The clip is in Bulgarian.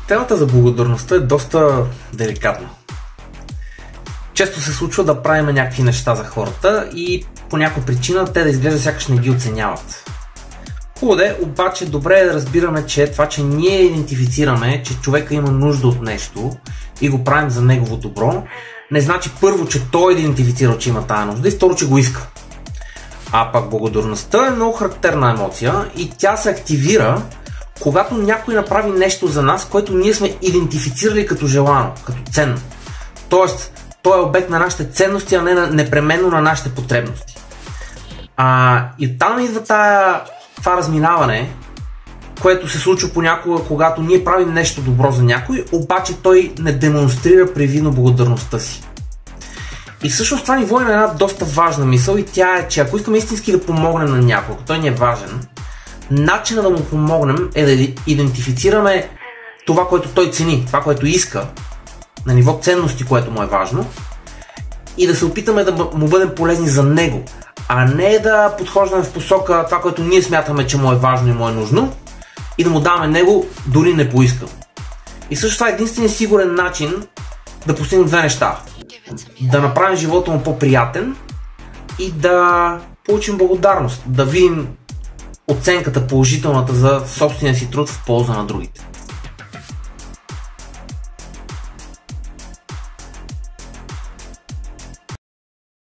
Темата за благодарността е доста деликатна. Често се случва да правим някакви неща за хората и по някаква причина те да изглежда сякаш не ги оценяват. Хубаво е, обаче добре е да разбираме, че това, че ние идентифицираме, че човека има нужда от нещо и го правим за негово добро, не значи първо, че той е идентифицирал, че има тая нужда и второ, че го иска. А пък благодарността е много характерна емоция и тя се активира, когато някой направи нещо за нас, което ние сме идентифицирали като желано, като ценно. Тоест, той е обект на нашите ценности, а не непременно на нашите потребности. И оттам идва това разминаване, което се случва понякога, когато ние правим нещо добро за някой, обаче той не демонстрира привидно благодарността си. И всъщност това ни води на една доста важна мисъл и тя е, че ако искаме истински да помогнем на някой, ако той ни е важен, начинът да му помогнем е да идентифицираме това, което той цени, това, което иска, на ниво ценности, което му е важно, и да се опитаме да му бъдем полезни за него, а не да подхождаме в посока това, което ние смятаме, че му е важно и му е нужно, и да му даваме него, дори не поиска. И също това е единственият сигурен начин да постигнем две неща. Да направим живота му по-приятен и да получим благодарност, да видим оценката положителната за собствения си труд в полза на другите.